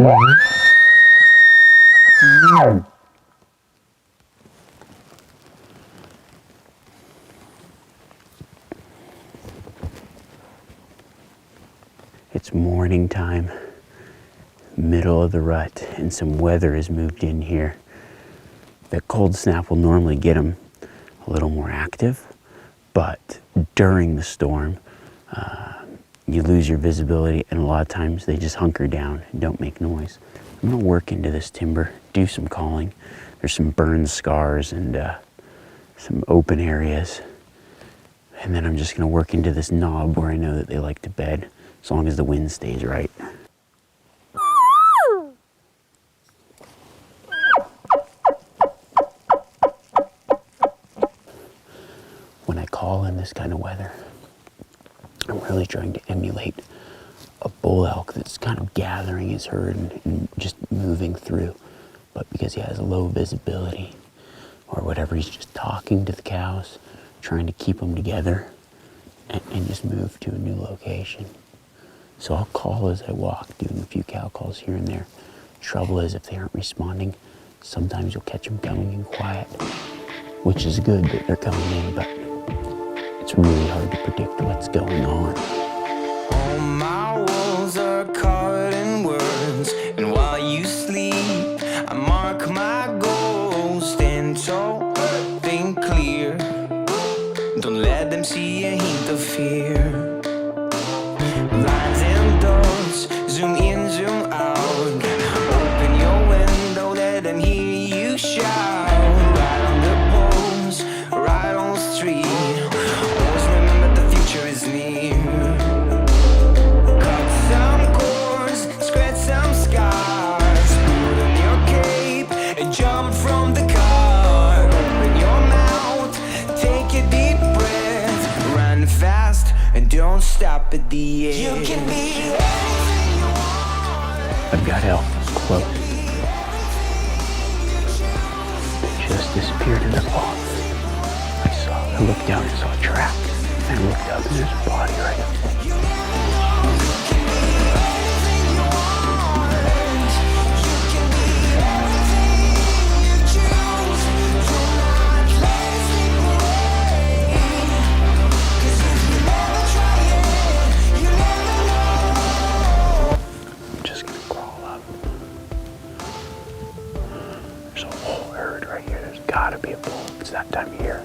It's morning time, middle of the rut, and some weather has moved in here. That cold snap will normally get them a little more active, but during the storm, you lose your visibility, and a lot of times they just hunker down and don't make noise. I'm gonna work into this timber, do some calling. There's some burn scars and some open areas. And then I'm just gonna work into this knob where I know that they like to bed, as long as the wind stays right. When I call in this kind of weather, I'm really trying to emulate a bull elk that's kind of gathering his herd and just moving through. But because he has low visibility or whatever, he's just talking to the cows, trying to keep them together and just move to a new location. So I'll call as I walk, doing a few cow calls here and there. Trouble is, if they aren't responding, sometimes you'll catch them coming in quiet, which is good that they're coming in, but it's really hard to predict what's going on. All my walls are covered in words, and while you sleep, I mark my goals. Stand tall, think clear. Don't let them see a hint of fear. Lines and dots, zoom in, zoom out. Open your window, let them hear you shout. Right on the poles, right on the street. Always remember the future is near. Cut some cords, scratch some scars. Put on your cape and jump from the car. Open your mouth, take a deep breath. Run fast and don't stop at the edge. You can be anything you want. I've got elk close. They just disappeared in the pond. I looked down and saw a track. And I looked up and there's a body right up there. I'm just gonna crawl up. There's a whole herd right here. There's gotta be a bull. It's that time of year.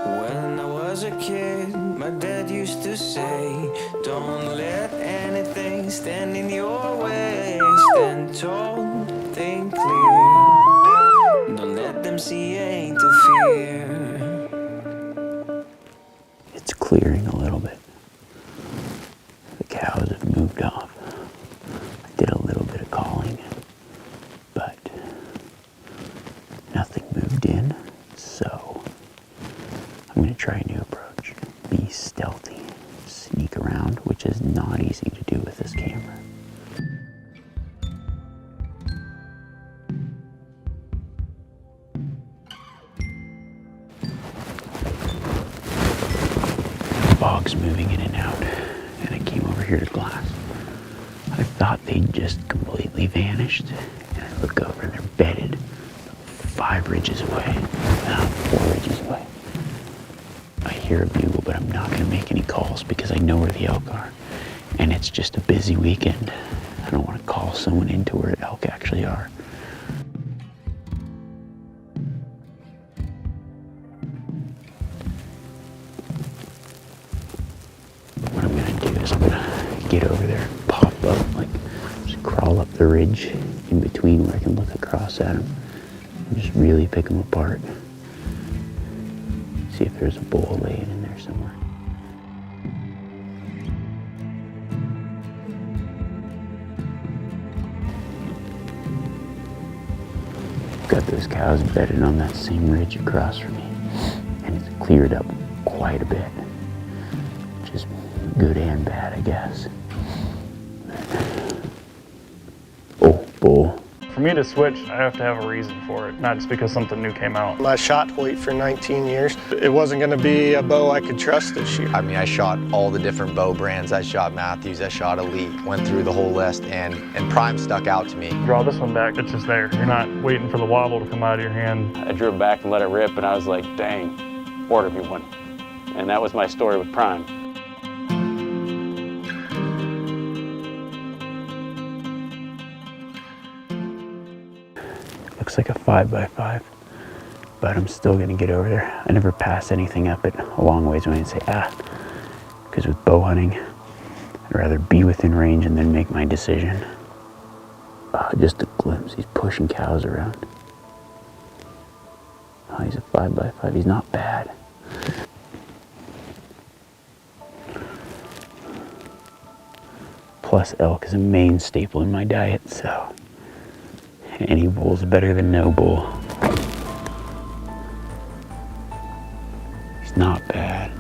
When I was a kid, my dad used to say, don't let anything stand in your way. Stand tall, think clear. Don't let them see a hint of fear. It's clearing a little bit. The cows have moved off. I did a little bit of calling, but nothing moved in, so I'm going to try a new approach. Be stealthy, sneak around, which is not easy to do with this camera. Bogs moving in and out, and I came over here to glass. I thought they'd just completely vanished, and I look over and they're bedded 5 ridges away, 4 ridges away. I hear a bugle, but I'm not going to make any calls because I know where the elk are, and it's just a busy weekend. I don't want to call someone into where elk actually are. What I'm going to do is I'm going to get over there, pop up, like just crawl up the ridge in between where I can look across at them and just really pick them apart. See if there's a bull laying in there somewhere. Got those cows bedded on that same ridge across from me. cleared up quite a bit. Just good and bad, I guess. Oh, bull. For me to switch, I have to have a reason for it, not just because something new came out. I shot Hoyt for 19 years. It wasn't going to be a bow I could trust this year. I mean, I shot all the different bow brands. I shot Matthews, I shot Elite, went through the whole list, and Prime stuck out to me. Draw this one back, it's just there. You're not waiting for the wobble to come out of your hand. I drew it back and let it rip, and I was like, dang, order me one. And that was my story with Prime. Looks like a 5x5, but I'm still gonna get over there. I never pass anything up it a long ways when I say because with bow hunting, I'd rather be within range and then make my decision. Just a glimpse, he's pushing cows around. Oh, he's a 5x5, he's not bad. Plus elk is a main staple in my diet, so any bull's better than no bull. He's not bad.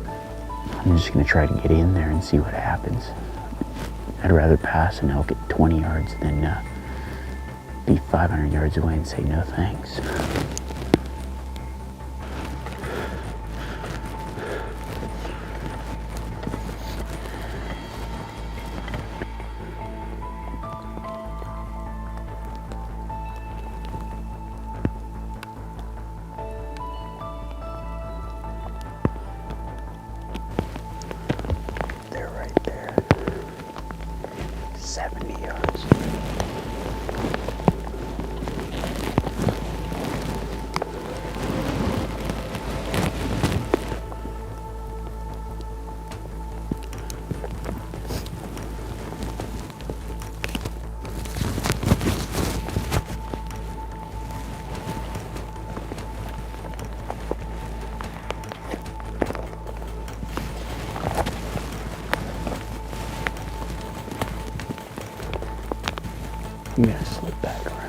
I'm just gonna try to get in there and see what happens. I'd rather pass an elk at 20 yards than be 500 yards away and say no thanks. They're right there. 70 yards. I'm gonna slip back around.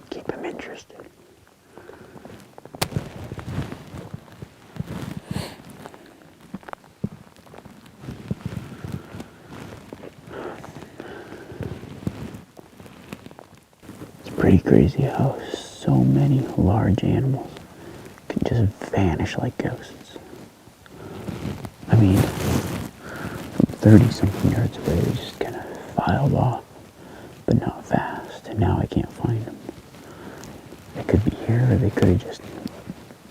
Keep him interested. It's pretty crazy how so many large animals can just vanish like ghosts. I mean, from 30-something yards away, they just kind of filed off, but not fast, and now I can't find them. They could be here, or they could have just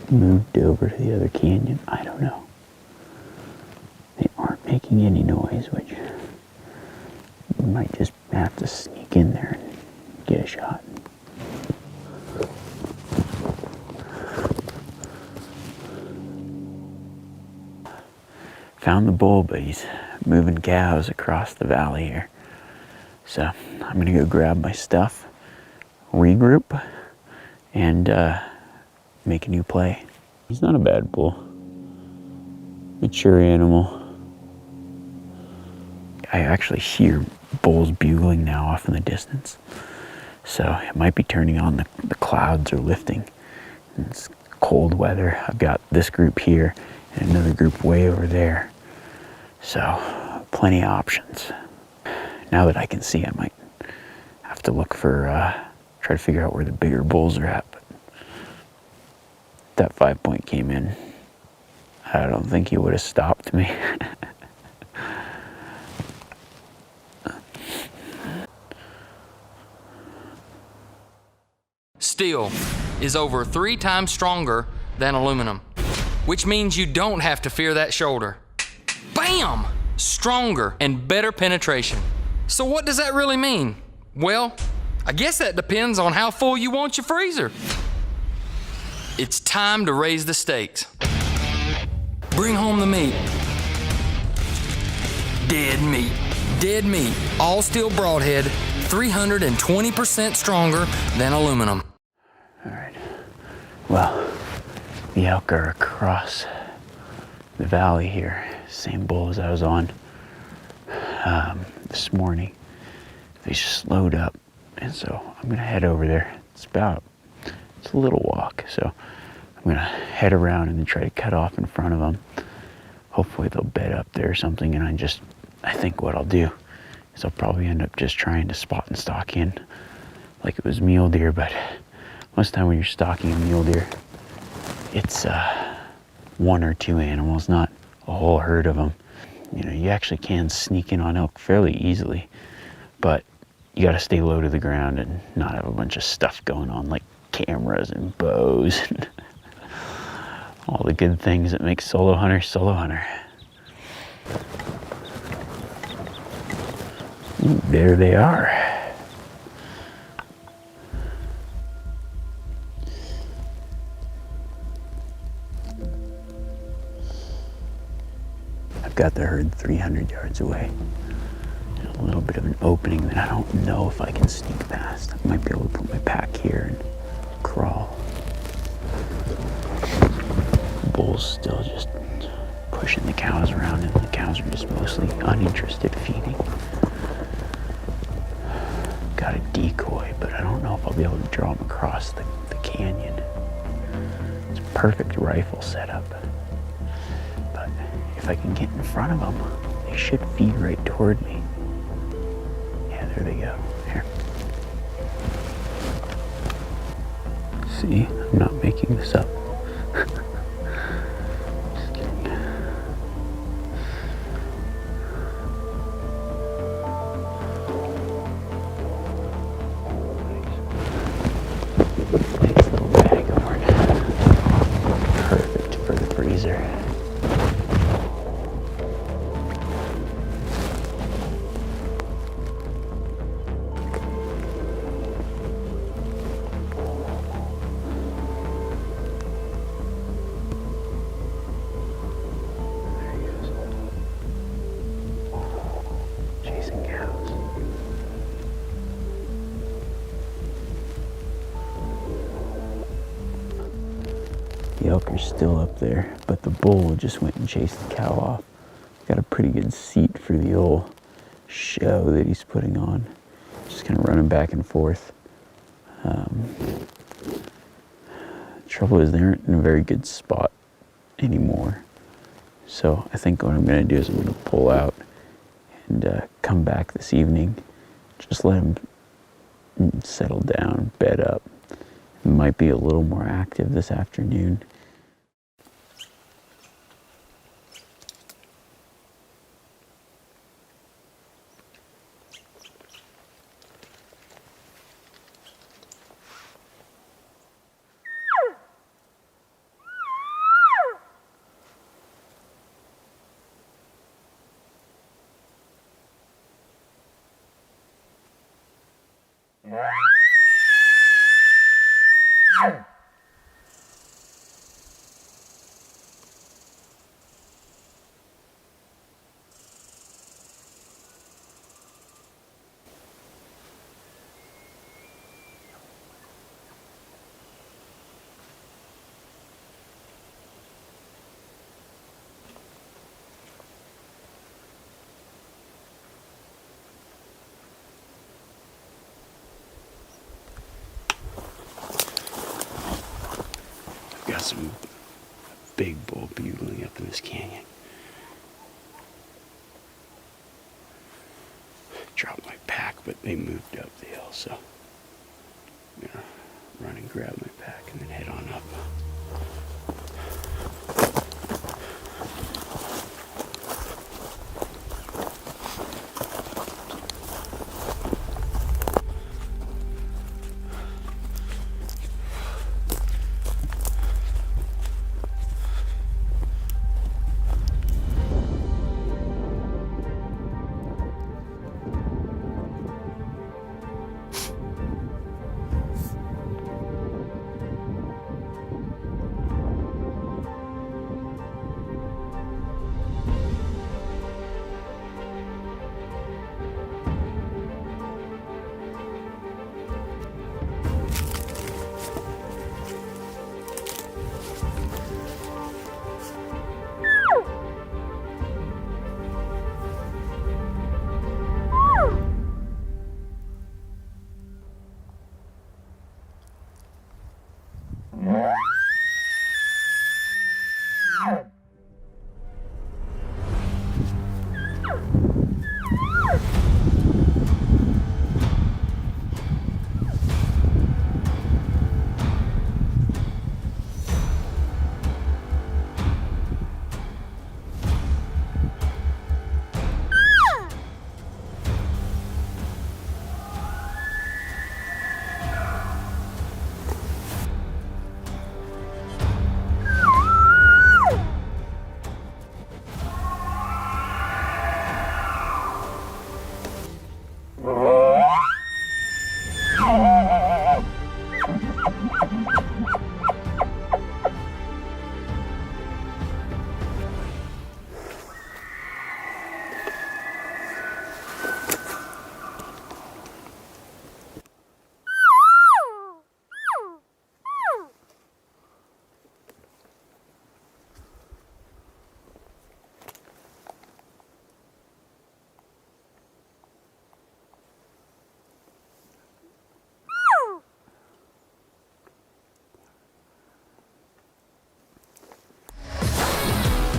moved over to the other canyon. I don't know. They aren't making any noise, which we might just have to sneak in there and get a shot. Found the bull, but he's moving cows across the valley here. So I'm gonna go grab my stuff, regroup, and make a new play. He's not a bad bull. Mature animal. I actually hear bulls bugling now off in the distance. So it might be turning on, the clouds are lifting. It's cold weather. I've got this group here and another group way over there. So plenty of options. Now that I can see, I might have to look for, try to figure out where the bigger bulls are at. But that 5-point came in, I don't think he would have stopped me. Steel is over 3 times stronger than aluminum, which means you don't have to fear that shoulder. Bam! Stronger and better penetration. So what does that really mean? Well, I guess that depends on how full you want your freezer. It's time to raise the stakes. Bring home the meat. Dead meat. Dead meat. All steel broadhead, 320% stronger than aluminum. All right. Well, the elk are across the valley here. Same bull as I was on this morning. They slowed up, and so I'm gonna head over there. It's a little walk, so I'm gonna head around and then try to cut off in front of them. Hopefully they'll bed up there or something, and I think what I'll do is I'll probably end up just trying to spot and stalk in like it was mule deer, but most of the time when you're stalking a mule deer, it's 1 or 2 animals, not a whole herd of them. You know, you actually can sneak in on elk fairly easily, but you gotta stay low to the ground and not have a bunch of stuff going on like cameras and bows and all the good things that make solo hunter solo hunter. Ooh, there they are. I've got the herd 300 yards away. There's a little bit of an opening that I don't know if I can sneak past. I might be able to put my pack here and crawl. The bull's still just pushing the cows around, and the cows are just mostly uninterested feeding. Got a decoy, but I don't know if I'll be able to draw them across the canyon. It's a perfect rifle setup. But if I can get in front of them, they should feed right toward me. Yeah, there they go. Here. See, I'm not making this up. Just kidding. Nice little bag horn. Perfect for the freezer. Chasing cows. The elk are still up there, but the bull just went and chased the cow off. Got a pretty good seat for the old show that he's putting on. Just kind of running back and forth. Trouble is they aren't in a very good spot anymore. So I think what I'm going to do is I'm going to pull out and come back this evening. Just let him settle down, bed up. It might be a little more active this afternoon. Got some big bull bugling up in this canyon. Drop but they moved up the hill, so I'm gonna run and grab my pack and then head on up.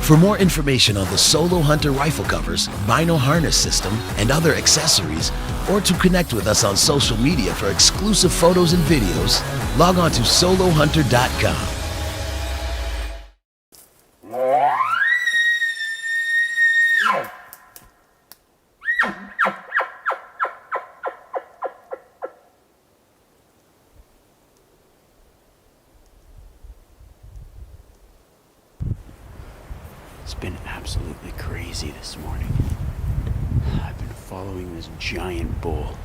For more information on the Solo Hunter rifle covers, vinyl harness system, and other accessories, or to connect with us on social media for exclusive photos and videos, log on to solohunter.com. It's been absolutely crazy this morning. I've been following this giant bull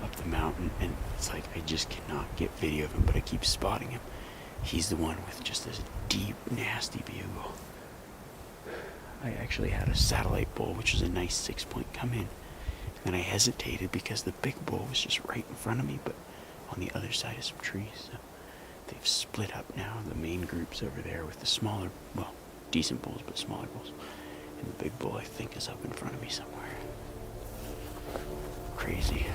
up the mountain, and it's like I just cannot get video of him, but I keep spotting him. He's the one with just this deep, nasty bugle. I actually had a satellite bull, which was a nice 6-point come in, and then I hesitated because the big bull was just right in front of me, but on the other side of some trees. So they've split up now. The main group's over there with the smaller, well, decent bulls, but smaller bulls. And the big bull, I think, is up in front of me somewhere. Crazy.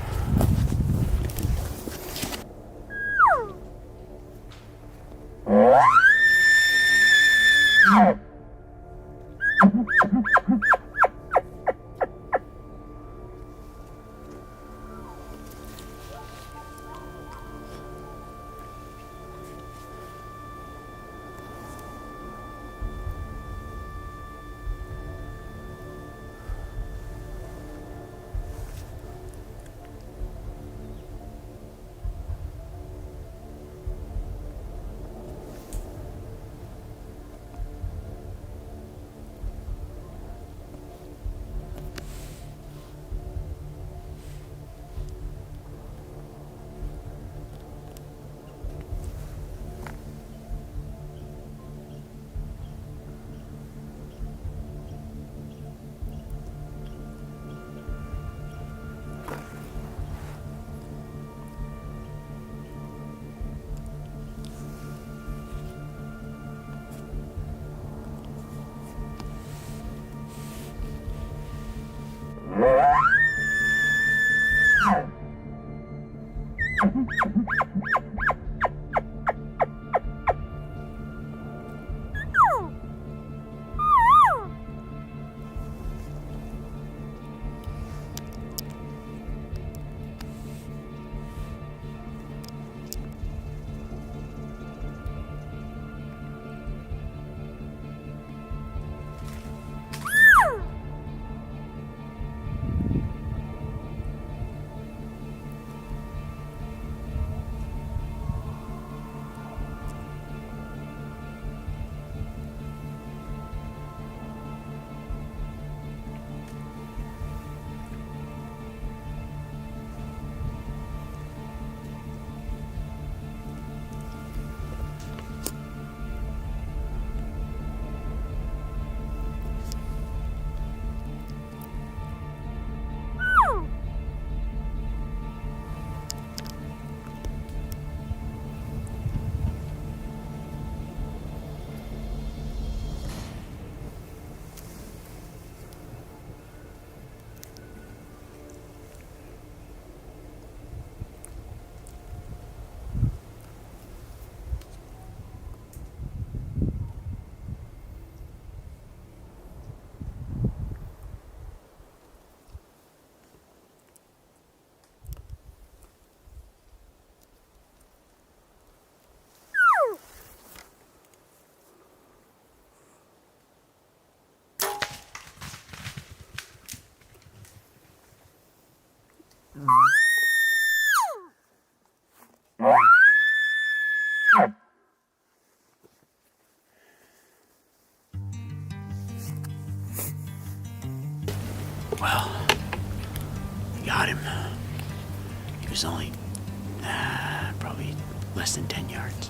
Probably less than 10 yards.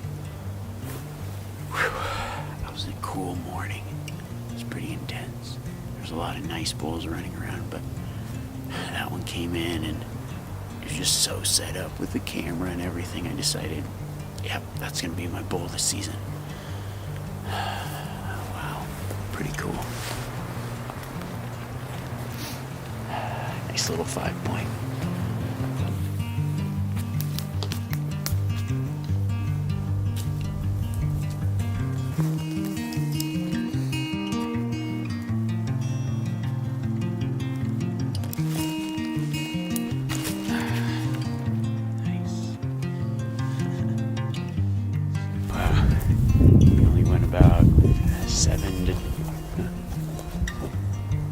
Whew. That was a cool morning. It was pretty intense. There's a lot of nice bulls running around, but that one came in and it was just so set up with the camera and everything. I decided, yep, that's gonna be my bull this season. Wow, pretty cool. Nice little 5-point.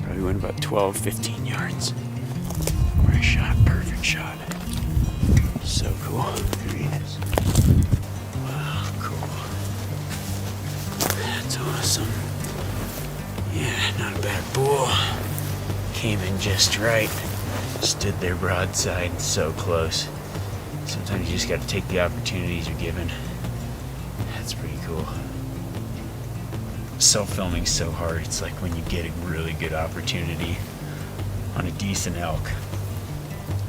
Probably went about 12, 15 yards where I shot. Perfect shot. So cool. There he is. Wow, cool. That's awesome. Yeah, not a bad bull. Came in just right. Stood there broadside, so close. Sometimes you just got to take the opportunities you're given. That's pretty cool. Self-filming's so hard. It's like when you get a really good opportunity on a decent elk,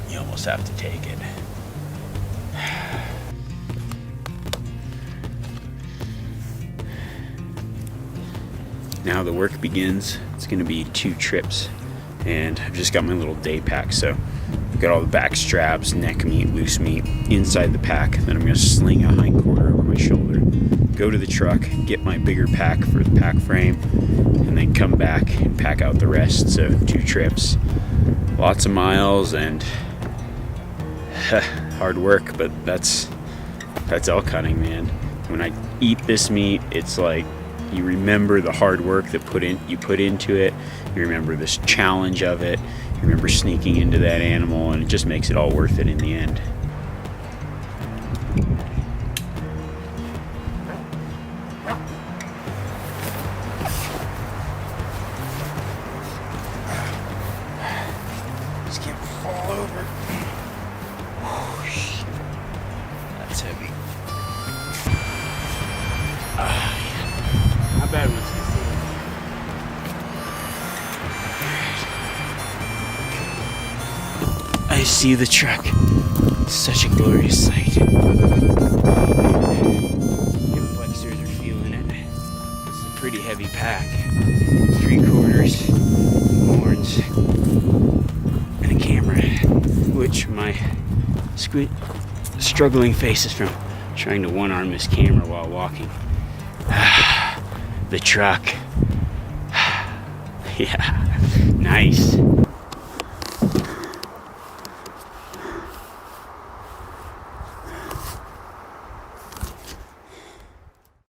you almost have to take it. Now the work begins. It's gonna be 2 trips, and I've just got my little day pack, so I've got all the back straps, neck meat, loose meat inside the pack. Then I'm gonna sling a hind quarter over my shoulder, go to the truck, get my bigger pack for the pack frame, and then come back and pack out the rest. So 2 trips, lots of miles, and hard work, but that's elk hunting, man. When I eat this meat, it's like you remember the hard work that you put into it. You remember this challenge of it. You remember sneaking into that animal, and it just makes it all worth it in the end. Just can't fall over. Whoosh. That's heavy. Yeah. Not bad ones to see. I see the truck. Such a glorious sight. Hip flexors are feeling it. This is a pretty heavy pack. 3/4, horns, and a camera, which my struggling face is from trying to one-arm this camera while walking. The truck. Yeah, nice.